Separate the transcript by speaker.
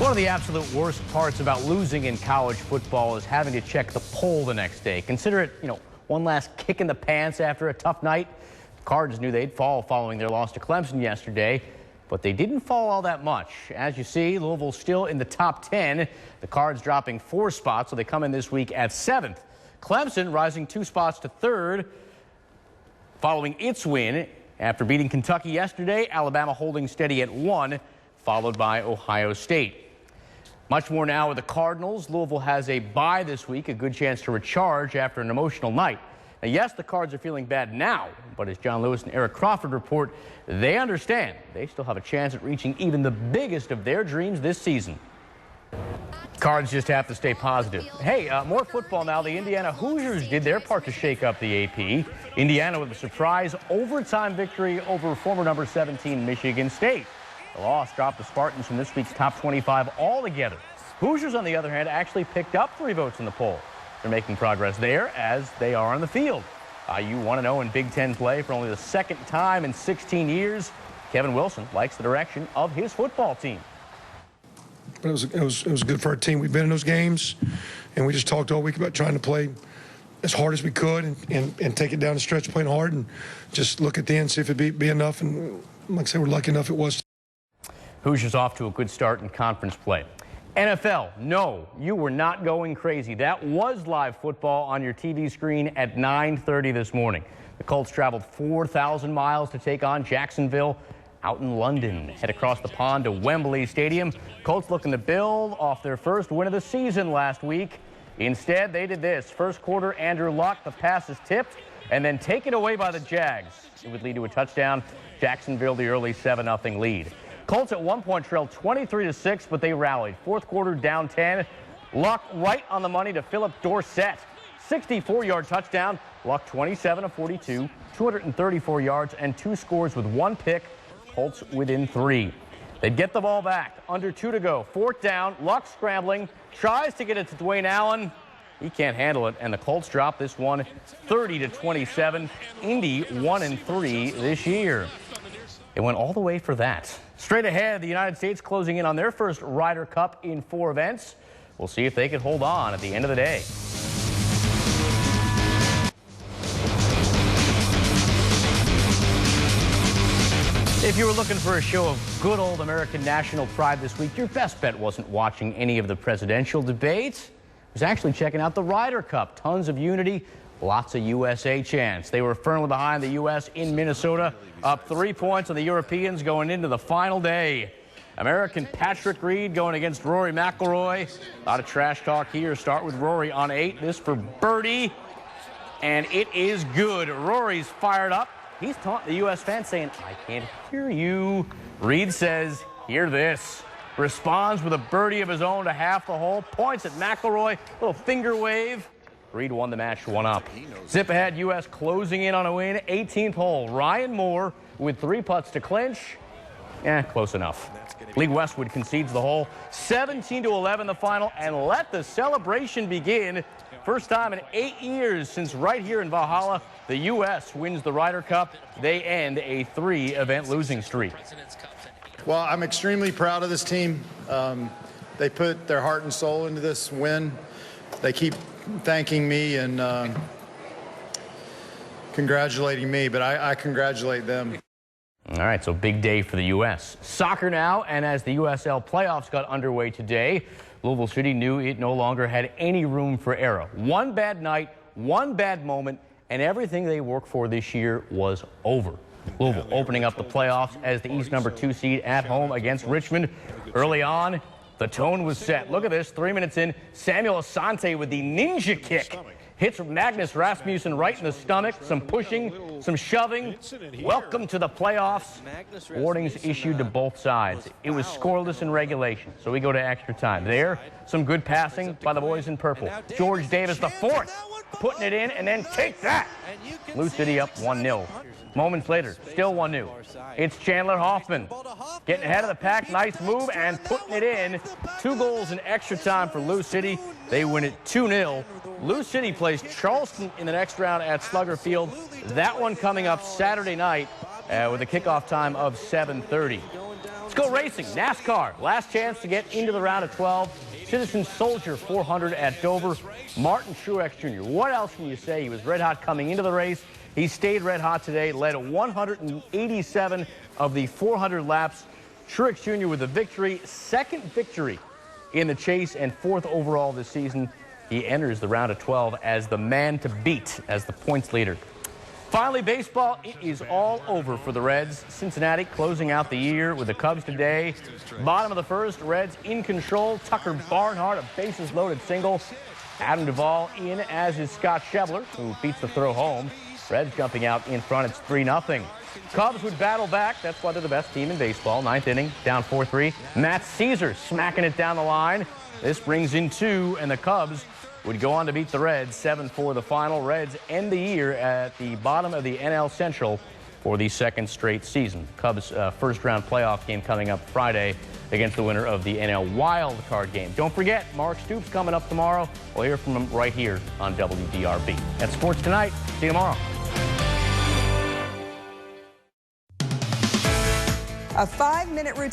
Speaker 1: One of the absolute worst parts about losing in college football is having to check the poll the next day. Consider it, one last kick in the pants after a tough night. The Cards knew they'd fall following their loss to Clemson yesterday, but they didn't fall all that much. As you see, Louisville still in the top 10. The Cards dropping 4 spots, so they come in this week at 7th. Clemson rising 2 spots to 3rd following its win after beating Kentucky yesterday. Alabama holding steady at 1, followed by Ohio State. Much more now with the Cardinals. Louisville has a bye this week, a good chance to recharge after an emotional night. Now, yes, the Cards are feeling bad now, but as John Lewis and Eric Crawford report, they understand they still have a chance at reaching even the biggest of their dreams this season. Cards just have to stay positive. Hey, more football now. The Indiana Hoosiers did their part to shake up the AP. Indiana with a surprise overtime victory over former number 17 Michigan State. The loss dropped the Spartans from this week's top 25 altogether. Hoosiers, on the other hand, actually picked up 3 votes in the poll. They're making progress there as they are on the field. IU 1-0 in Big Ten play for only the 2nd time in 16 years. Kevin Wilson likes the direction of his football team.
Speaker 2: But it was good for our team. We've been in those games, and we just talked all week about trying to play as hard as we could and take it down the stretch playing hard and just look at the end, see if it'd be enough. And like I said, we're lucky enough it was.
Speaker 1: Hoosiers off to a good start in conference play. NFL, no, you were not going crazy. That was live football on your TV screen at 9:30 this morning. The Colts traveled 4,000 miles to take on Jacksonville out in London. Head across the pond to Wembley Stadium. Colts looking to build off their first win of the season last week. Instead, they did this. First quarter, Andrew Luck, the pass is tipped and then taken away by the Jags. It would lead to a touchdown. Jacksonville the early 7-0 lead. Colts at one point trailed 23-6, but they rallied. Fourth quarter down 10. Luck right on the money to Philip Dorsett. 64-yard touchdown. Luck 27 of 42, 234 yards and 2 scores with 1 pick. Colts within 3. They get the ball back. Under 2 to go. 4th down. Luck scrambling. Tries to get it to Dwayne Allen. He can't handle it, and the Colts drop this one 30-27. Indy 1-3 this year. It went all the way for that. Straight ahead, the United States closing in on their first Ryder Cup in 4 events. We'll see if they can hold on at the end of the day. If you were looking for a show of good old American national pride this week, your best bet wasn't watching any of the presidential debates. It was actually checking out the Ryder Cup. Tons of unity, lots of USA chants. They were firmly behind the U.S. in Minnesota, up 3 points on the Europeans going into the final day. American Patrick Reed going against Rory McIlroy. A lot of trash talk here. Start with Rory on 8. This for birdie, and it is good. Rory's fired up. He's taunting the U.S. fans saying, "I can't hear you." Reed says, "Hear this." Responds with a birdie of his own to half the hole. Points at McIlroy. Little finger wave. Reed won the match 1 up. Zip ahead, U.S. closing in on a win. 18th hole. Ryan Moore with 3 putts to clinch. Close enough. Lee Westwood concedes the hole. 17-11 the final, and let the celebration begin. First time in 8 years since right here in Valhalla, the U.S. wins the Ryder Cup. They end a 3-event losing streak.
Speaker 3: Well, I'm extremely proud of this team. They put their heart and soul into this win. They keep thanking me and congratulating me, but I congratulate them.
Speaker 1: All right, so big day for the U.S. Soccer now, and as the USL playoffs got underway today, Louisville City knew it no longer had any room for error. One bad night, one bad moment, and everything they worked for this year was over. Louisville opening up the playoffs as the East number 2 seed at home against Richmond. Early on, the tone was set. Look at this, 3 minutes in, Samuel Asante with the ninja kick. Hits Magnus Rasmussen right in the stomach. Some pushing, some shoving. Welcome to the playoffs. Warnings issued to both sides. It was scoreless in regulation, so we go to extra time. There, some good passing by the boys in purple. George Davis, the 4th, putting it in, and then take that. Lou City up 1-0. Moments later, still 1-0. It's Chandler Hoffman getting ahead of the pack. Nice move and putting it in. 2 goals in extra time for Lou City. They win it 2-0. Lou City plays Charleston in the next round at Slugger Field. That one coming up Saturday night with a kickoff time of 7:30. go racing. NASCAR, last chance to get into the round of 12. Citizen Soldier 400 at Dover. Martin Truex Jr. What else can you say? He was red hot coming into the race. He stayed red hot today, led 187 of the 400 laps. Truex Jr. with a victory, second victory in the chase and fourth overall this season. He enters the round of 12 as the man to beat, as the points leader. Finally, baseball, it is all over for the Reds. Cincinnati closing out the year with the Cubs today. Bottom of the first, Reds in control. Tucker Barnhart, a bases-loaded single. Adam Duvall in, as is Scott Schebler, who beats the throw home. Reds jumping out in front. It's 3-0. Cubs would battle back. That's why they're the best team in baseball. Ninth inning, down 4-3. Matt Caesar smacking it down the line. This brings in 2, and the Cubs would go on to beat the Reds 7-4 the final. Reds end the year at the bottom of the NL Central for the second straight season. Cubs first-round playoff game coming up Friday against the winner of the NL Wild Card game. Don't forget, Mark Stoops coming up tomorrow. We'll hear from him right here on WDRB. That's Sports Tonight. See you tomorrow.
Speaker 4: A 5-minute routine.